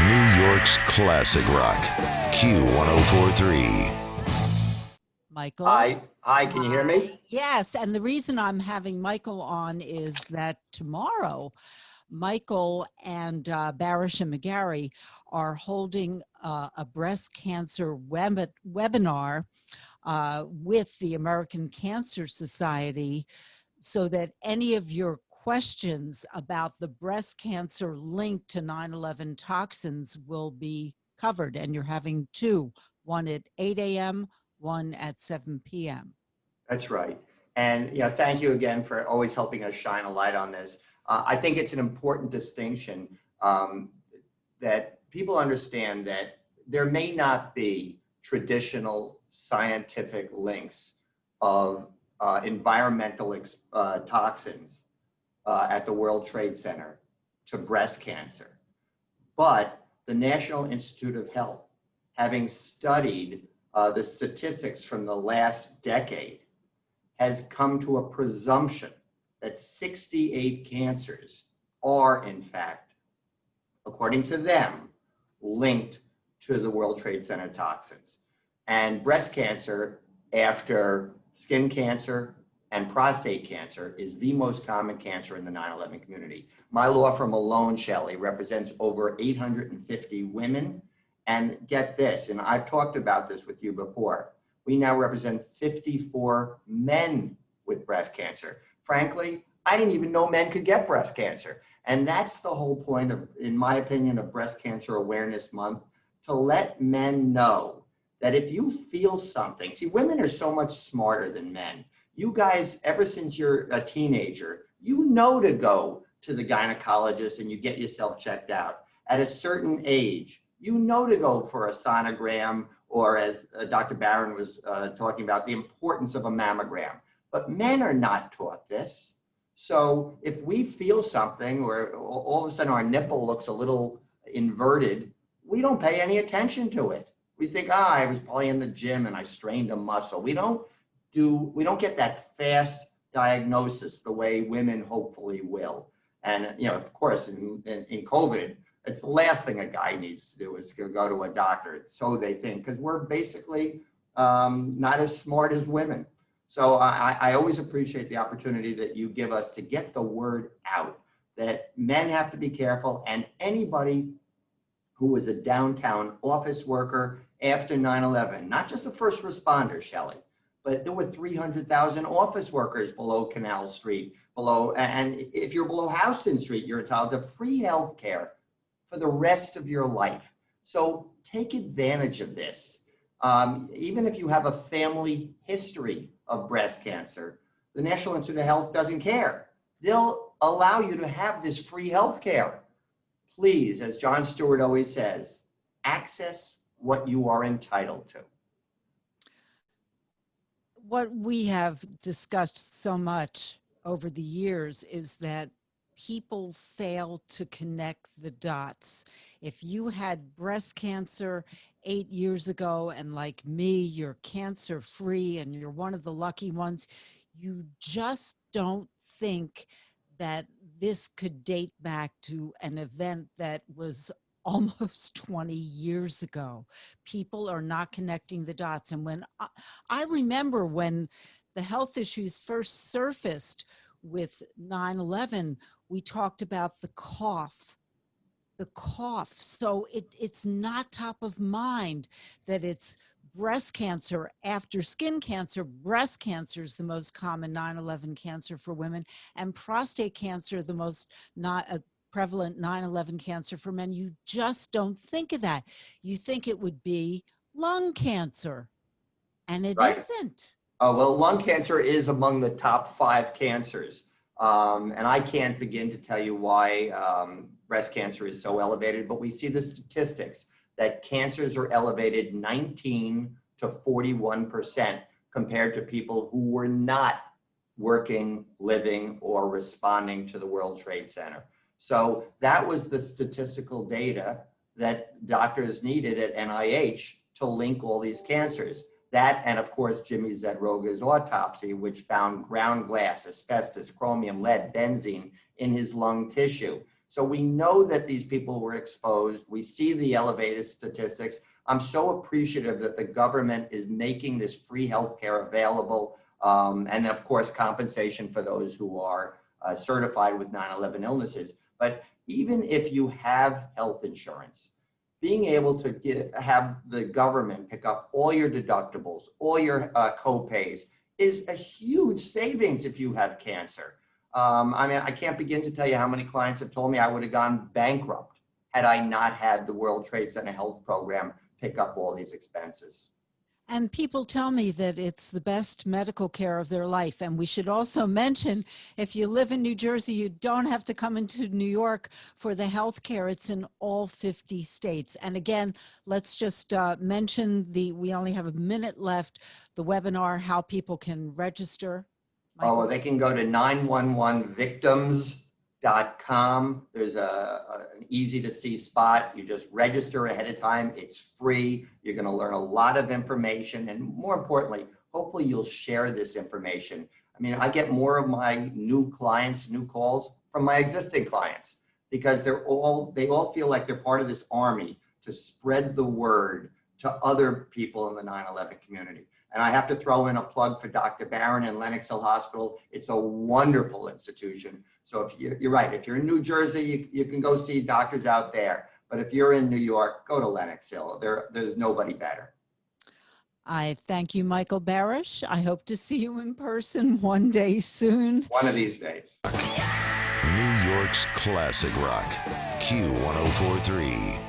New York's classic rock, Q1043. Michael. Hi, can you hear me? Yes, and the reason I'm having Michael on is that tomorrow, Michael and Barasch and McGarry are holding a breast cancer webinar with the American Cancer Society, so that any of your questions about the breast cancer linked to 9/11 toxins will be covered. And you're having two, one at 8 a.m., one at 7 p.m. That's right. And thank you again for always helping us shine a light on this. I think it's an important distinction that people understand that there may not be traditional scientific links of environmental toxins at the World Trade Center to breast cancer. But the National Institute of Health, having studied the statistics from the last decade, has come to a presumption that 68 cancers are, in fact, according to them, linked to the World Trade Center toxins. And breast cancer, after skin cancer and prostate cancer, is the most common cancer in the 9/11 community. My law firm alone, Shelley, represents over 850 women. And get this, and I've talked about this with you before, we now represent 54 men with breast cancer. Frankly, I didn't even know men could get breast cancer. And that's the whole point of, in my opinion, of Breast Cancer Awareness Month, to let men know that if you feel something, see, women are so much smarter than men. You guys, ever since you're a teenager, you know to go to the gynecologist and you get yourself checked out. At a certain age, you know to go for a sonogram, or as Dr. Barron was talking about, the importance of a mammogram. But men are not taught this. So if we feel something, or all of a sudden our nipple looks a little inverted, we don't pay any attention to it. We think, I was probably in the gym and I strained a muscle. We don't get that fast diagnosis the way women hopefully will. And of course, in COVID, it's the last thing a guy needs to do is to go to a doctor, so they think, because we're basically not as smart as women. So I always appreciate the opportunity that you give us to get the word out that men have to be careful, and anybody who was a downtown office worker after 9/11, not just a first responder, Shelley, but there were 300,000 office workers below Canal Street, and if you're below Houston Street, you're entitled to free health care for the rest of your life. So take advantage of this. Even if you have a family history of breast cancer, the National Institute of Health doesn't care. They'll allow you to have this free health care. Please, as Jon Stewart always says, access what you are entitled to. What we have discussed so much over the years is that people fail to connect the dots. If you had breast cancer 8 years ago, and like me, you're cancer free and you're one of the lucky ones, you just don't think that this could date back to an event that was almost 20 years ago. People are not connecting the dots. And when I remember when the health issues first surfaced with 9/11, we talked about the cough. So it's not top of mind that it's breast cancer after skin cancer. Breast cancer is the most common 9/11 cancer for women, and prostate cancer, the most prevalent 9/11 cancer for men. You just don't think of that. You think it would be lung cancer, and it Right. isn't. Well, lung cancer is among the top 5 cancers. And I can't begin to tell you why breast cancer is so elevated, but we see the statistics that cancers are elevated 19 to 41% compared to people who were not working, living, or responding to the World Trade Center. So that was the statistical data that doctors needed at NIH to link all these cancers. That, and of course, Jimmy Zadroga's autopsy, which found ground glass, asbestos, chromium, lead, benzene in his lung tissue. So we know that these people were exposed. We see the elevated statistics. I'm so appreciative that the government is making this free healthcare available. And of course, compensation for those who are certified with 9/11 illnesses. But even if you have health insurance, being able to have the government pick up all your deductibles, all your co-pays is a huge savings if you have cancer. I mean, I can't begin to tell you how many clients have told me I would have gone bankrupt had I not had the World Trade Center Health Program pick up all these expenses. And people tell me that it's the best medical care of their life. And we should also mention, if you live in New Jersey, you don't have to come into New York for the health care. It's in all 50 states. And again, let's just mention we only have a minute left, the webinar, how people can register. Michael? Oh, they can go to 911victims.com. There's an easy to see spot. You just register ahead of time. It's free. You're going to learn a lot of information. And more importantly, hopefully you'll share this information. I mean, I get more of my new clients, new calls from my existing clients because they all feel like they're part of this army to spread the word to other people in the 9/11 community. And I have to throw in a plug for Dr. Barron and Lenox Hill Hospital. It's a wonderful institution. So if you're right, if you're in New Jersey, you can go see doctors out there. But if you're in New York, go to Lenox Hill. There's nobody better. I thank you, Michael Barasch. I hope to see you in person one day soon. One of these days. New York's classic rock, Q1043.